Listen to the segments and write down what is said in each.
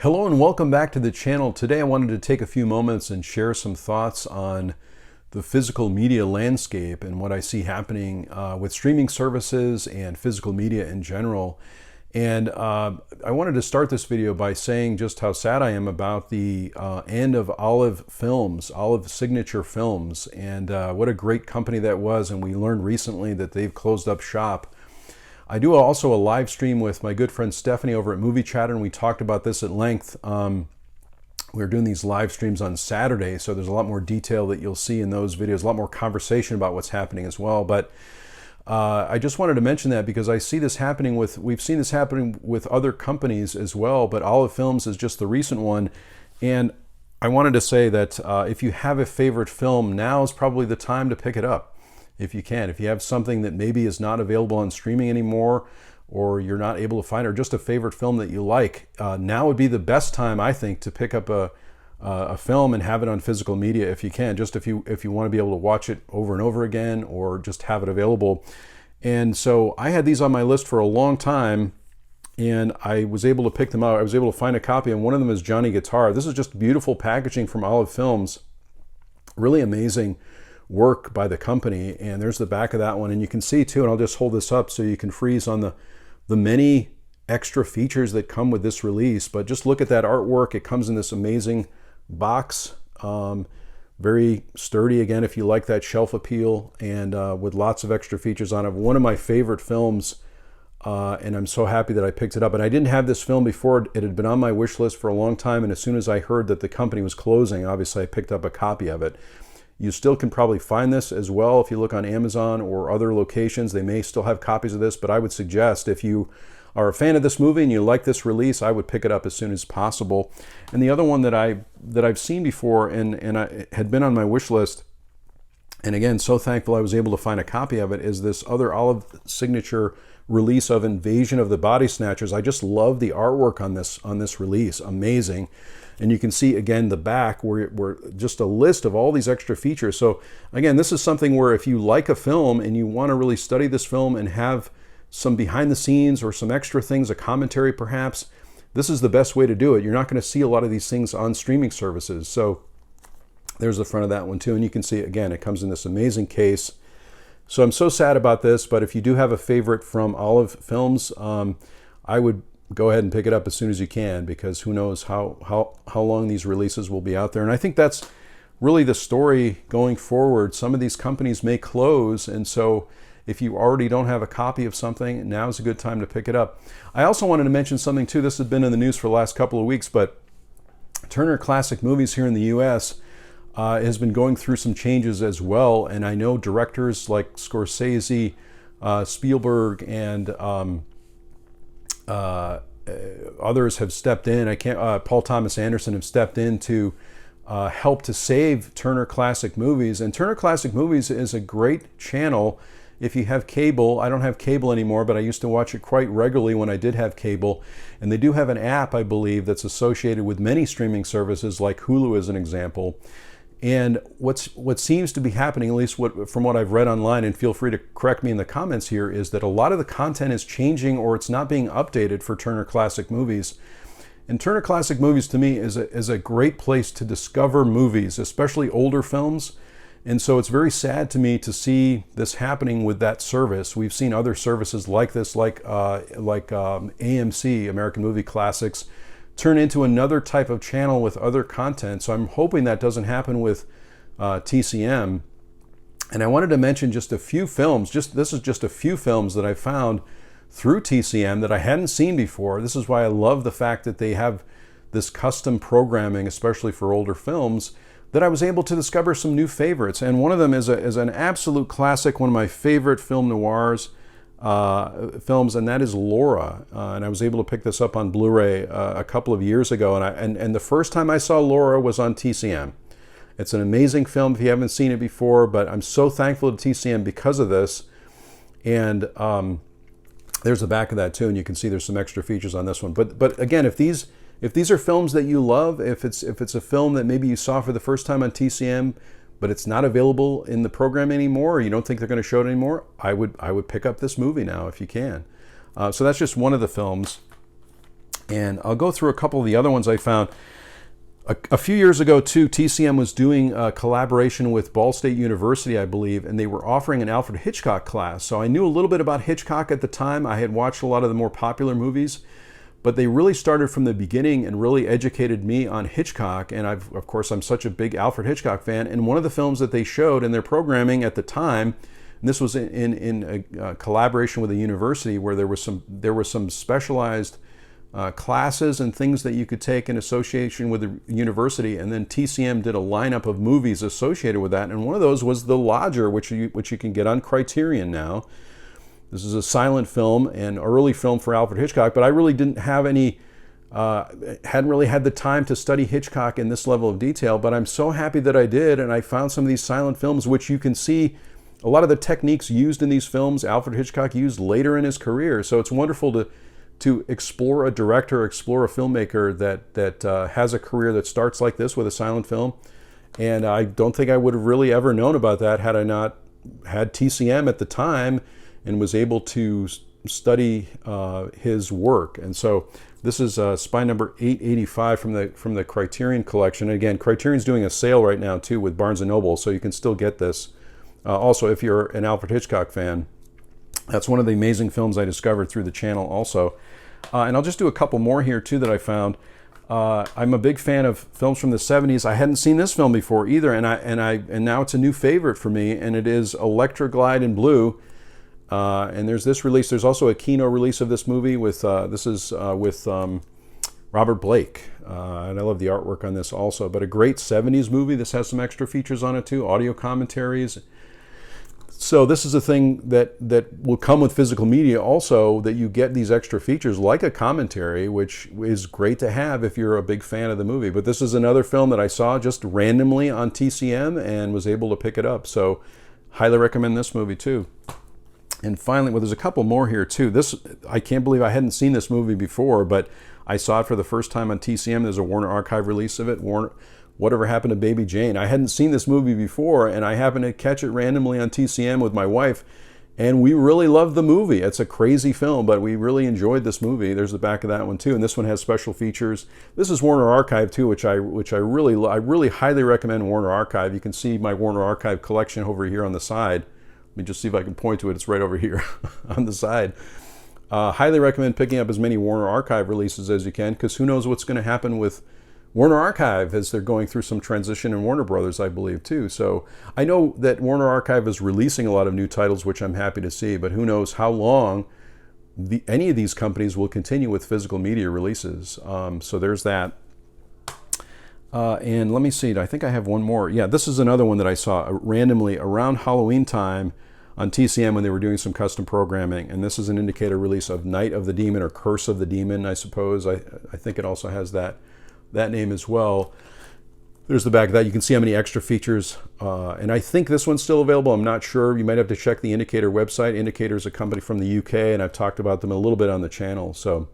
Hello and welcome back to the channel. Today I wanted to take a few moments and share some thoughts on the physical media landscape and what I see happening with streaming services and physical media in general. And I wanted to start this video by saying just how sad I am about the end of Olive Films, Olive Signature Films, and what a great company that was. And we learned recently that they've closed up shop. I do also a live stream with my good friend Stephanie over at Movie Chatter, and we talked about this at length. We're doing these live streams on Saturday, so there's a lot more detail that you'll see in those videos, a lot more conversation about what's happening as well. But I just wanted to mention that because I see this happening we've seen this happening with other companies as well, but Olive Films is just the recent one. And I wanted to say that if you have a favorite film, now is probably the time to pick it up. If you can, if you have something that maybe is not available on streaming anymore, or you're not able to find, or just a favorite film that you like, now would be the best time, I think, to pick up a film and have it on physical media if you can. Just if you want to be able to watch it over and over again, or just have it available. And so I had these on my list for a long time, and I was able to pick them out. I was able to find a copy, and one of them is Johnny Guitar. This is just beautiful packaging from Olive Films. Really amazing work by the company, and there's the back of that one, and you can see too, and I'll just hold this up so you can freeze on the many extra features that come with this release. But just look at that artwork. It comes in this amazing box, very sturdy, again, if you like that shelf appeal, and with lots of extra features on it. One of my favorite films, and I'm so happy that I picked it up. And I didn't have this film before. It had been on my wish list for a long time, and as soon as I heard that the company was closing, obviously I picked up a copy of it. You still can probably find this as well if you look on Amazon or other locations. They may still have copies of this, but I would suggest if you are a fan of this movie and you like this release, I would pick it up as soon as possible. And the other one that I've seen before and I had been on my wish list, and again, so thankful I was able to find a copy of it, is this other Olive Signature release of Invasion of the Body Snatchers. I just love the artwork on this release. Amazing. And you can see again the back where just a list of all these extra features. So again, this is something where if you like a film and you want to really study this film and have some behind the scenes or some extra things, a commentary perhaps, this is the best way to do it. You're not going to see a lot of these things on streaming services. So there's the front of that one too. And you can see, again, it comes in this amazing case. So I'm so sad about this, but if you do have a favorite from Olive Films, I would go ahead and pick it up as soon as you can, because who knows how long these releases will be out there. And I think that's really the story going forward. Some of these companies may close, and so if you already don't have a copy of something, now is a good time to pick it up. I also wanted to mention something too. This has been in the news for the last couple of weeks, but Turner Classic Movies here in the US has been going through some changes as well. And I know directors like Scorsese, Spielberg, and others have stepped in. Paul Thomas Anderson have stepped in to help to save Turner Classic Movies. And Turner Classic Movies is a great channel if you have cable. I don't have cable anymore, but I used to watch it quite regularly when I did have cable. And they do have an app, I believe, that's associated with many streaming services like Hulu as an example. And what seems to be happening, at least from what I've read online, and feel free to correct me in the comments here, is that a lot of the content is changing or it's not being updated for Turner Classic Movies. And Turner Classic Movies to me is a great place to discover movies, especially older films. And so it's very sad to me to see this happening with that service. We've seen other services like this, like AMC, American Movie Classics, turn into another type of channel with other content. So I'm hoping that doesn't happen with TCM. And I wanted to mention just a few films. This is just a few films that I found through TCM that I hadn't seen before. This is why I love the fact that they have this custom programming, especially for older films, that I was able to discover some new favorites. And one of them is an absolute classic, one of my favorite film noirs films, and that is Laura. And I was able to pick this up on Blu-ray a couple of years ago. And the first time I saw Laura was on TCM. It's an amazing film if you haven't seen it before, but I'm so thankful to TCM because of this. And there's the back of that too, and you can see there's some extra features on this one. But again, if these are films that you love, if it's a film that maybe you saw for the first time on TCM, but it's not available in the program anymore, or you don't think they're going to show it anymore, I would pick up this movie now if you can. So that's just one of the films. And I'll go through a couple of the other ones I found. A few years ago, too, TCM was doing a collaboration with Ball State University, I believe, and they were offering an Alfred Hitchcock class. So I knew a little bit about Hitchcock at the time. I had watched a lot of the more popular movies, but they really started from the beginning and really educated me on Hitchcock. And of course, I'm such a big Alfred Hitchcock fan. And one of the films that they showed in their programming at the time, and this was in a collaboration with a university where there were some specialized classes and things that you could take in association with the university, and then TCM did a lineup of movies associated with that, and one of those was The Lodger, which you can get on Criterion now. This is a silent film, an early film for Alfred Hitchcock, but I really didn't have hadn't really had the time to study Hitchcock in this level of detail, but I'm so happy that I did, and I found some of these silent films which you can see a lot of the techniques used in these films Alfred Hitchcock used later in his career. So it's wonderful to explore a director, explore a filmmaker that has a career that starts like this with a silent film. And I don't think I would have really ever known about that had I not had TCM at the time and was able to study his work. And so this is spy number 885 from the Criterion collection. And again, Criterion's doing a sale right now too with Barnes & Noble, so you can still get this. Also, if you're an Alfred Hitchcock fan, that's one of the amazing films I discovered through the channel also. And I'll just do a couple more here too that I found. I'm a big fan of films from the 70s. I hadn't seen this film before either, and now it's a new favorite for me, and it is Electra Glide in Blue. And there's this release. There's also a Kino release of this movie with with Robert Blake. And I love the artwork on this also. But a great 70s movie. This has some extra features on it too, audio commentaries. So this is a thing that will come with physical media also, that you get these extra features like a commentary, which is great to have if you're a big fan of the movie. But this is another film that I saw just randomly on TCM and was able to pick it up. So highly recommend this movie too. And finally, well, there's a couple more here too. This, I can't believe I hadn't seen this movie before, but I saw it for the first time on TCM. There's a Warner Archive release of it. Whatever Happened to Baby Jane. I hadn't seen this movie before, and I happened to catch it randomly on TCM with my wife, and we really loved the movie. It's a crazy film, but we really enjoyed this movie. There's the back of that one too, and this one has special features. This is Warner Archive too, which I really highly recommend Warner Archive. You can see my Warner Archive collection over here on the side. Let me just see if I can point to it. It's right over here on the side. Highly recommend picking up as many Warner Archive releases as you can, because who knows what's going to happen with Warner Archive as they're going through some transition in Warner Brothers, I believe, too. So I know that Warner Archive is releasing a lot of new titles, which I'm happy to see, but who knows how long any of these companies will continue with physical media releases. So there's that. And let me see, I think I have one more. Yeah, this is another one that I saw randomly around Halloween time on TCM when they were doing some custom programming. And this is an indicator release of Night of the Demon, or Curse of the Demon, I suppose. I think it also has that name as well. There's the back of that. You can see how many extra features. And I think this one's still available. I'm not sure. You might have to check the Indicator website. Indicator is a company from the UK, and I've talked about them a little bit on the channel. So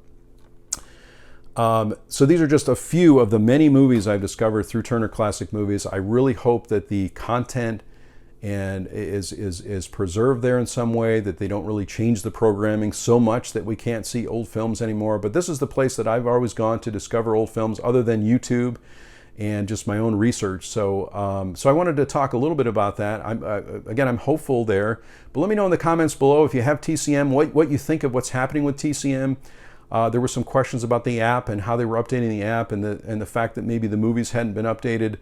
these are just a few of the many movies I've discovered through Turner Classic Movies. I really hope that the content is preserved there in some way, that they don't really change the programming so much that we can't see old films anymore. But this is the place that I've always gone to discover old films, other than YouTube and just my own research. So I wanted to talk a little bit about that. I'm hopeful there, but let me know in the comments below if you have TCM, what you think of what's happening with TCM. There were some questions about the app and how they were updating the app, and the fact that maybe the movies hadn't been updated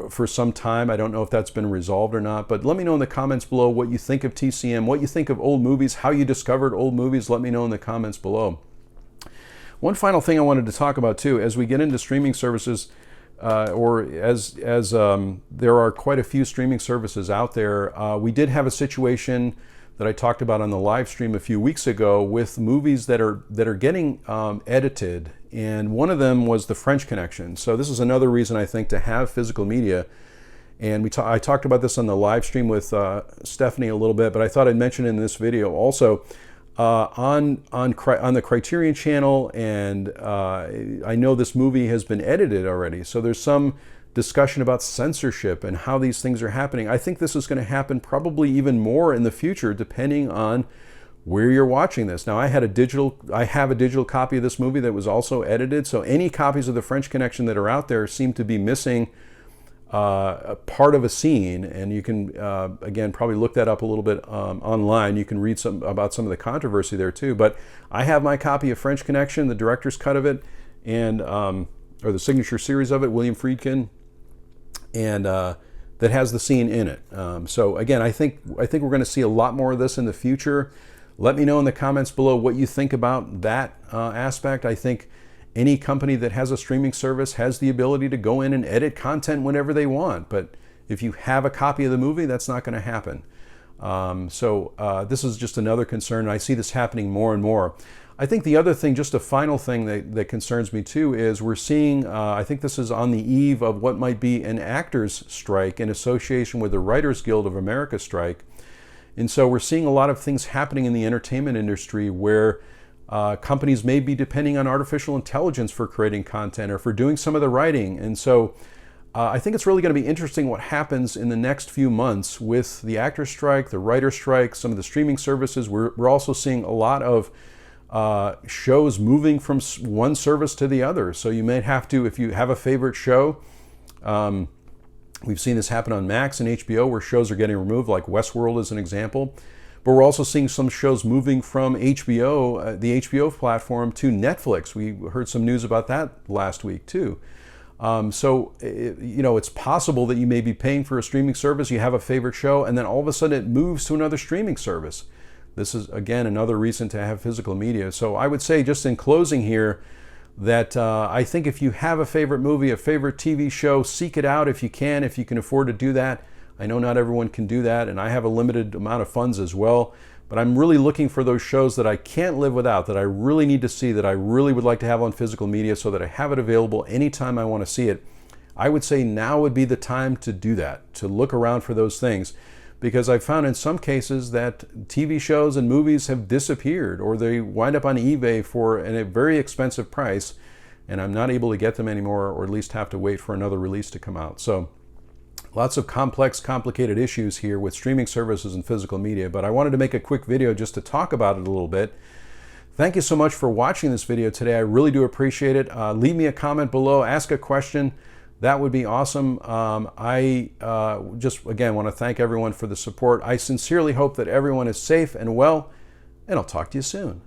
for some time. I don't know if that's been resolved or not, but let me know in the comments below what you think of TCM, what you think of old movies, how you discovered old movies. Let me know in the comments below. One final thing I wanted to talk about too, as we get into streaming services, or as there are quite a few streaming services out there, we did have a situation that I talked about on the live stream a few weeks ago with movies that are getting edited, and one of them was The French Connection. So this is another reason I think to have physical media, and I talked about this on the live stream with Stephanie a little bit, but I thought I'd mention it in this video also. On the Criterion channel, and I know this movie has been edited already, so there's some discussion about censorship and how these things are happening. I think this is going to happen probably even more in the future, depending on where you're watching this. Now, I have a digital copy of this movie that was also edited, so any copies of The French Connection that are out there seem to be missing a part of a scene, and you can, again, probably look that up a little bit online. You can read about some of the controversy there too, but I have my copy of French Connection, the director's cut of it, and or the signature series of it, William Friedkin, and that has the scene in it. So again, I think we're going to see a lot more of this in the future. Let me know in the comments below what you think about that aspect. I think any company that has a streaming service has the ability to go in and edit content whenever they want. But if you have a copy of the movie, that's not going to happen. This is just another concern. I see this happening more and more. I think the other thing, just a final thing that concerns me too, is we're seeing, I think this is on the eve of what might be an actors' strike in association with the Writers Guild of America strike. And so we're seeing a lot of things happening in the entertainment industry where companies may be depending on artificial intelligence for creating content or for doing some of the writing. And so I think it's really going to be interesting what happens in the next few months with the actors' strike, the writers' strike, some of the streaming services. We're also seeing a lot of shows moving from one service to the other. So you may have to, if you have a favorite show, we've seen this happen on Max and HBO where shows are getting removed, like Westworld is an example. But we're also seeing some shows moving from HBO, the HBO platform, to Netflix. We heard some news about that last week too. It's possible that you may be paying for a streaming service, you have a favorite show, and then all of a sudden it moves to another streaming service. This is, again, another reason to have physical media. So I would say, just in closing here, that I think if you have a favorite movie, a favorite TV show, seek it out if you can afford to do that. I know not everyone can do that, and I have a limited amount of funds as well, but I'm really looking for those shows that I can't live without, that I really need to see, that I really would like to have on physical media so that I have it available anytime I want to see it. I would say now would be the time to do that, to look around for those things, because I've found in some cases that TV shows and movies have disappeared, or they wind up on eBay for a very expensive price, and I'm not able to get them anymore, or at least have to wait for another release to come out. So lots of complex, complicated issues here with streaming services and physical media, but I wanted to make a quick video just to talk about it a little bit. Thank you so much for watching this video today. I really do appreciate it. Leave me a comment below, ask a question. That would be awesome. I just, again, want to thank everyone for the support. I sincerely hope that everyone is safe and well, and I'll talk to you soon.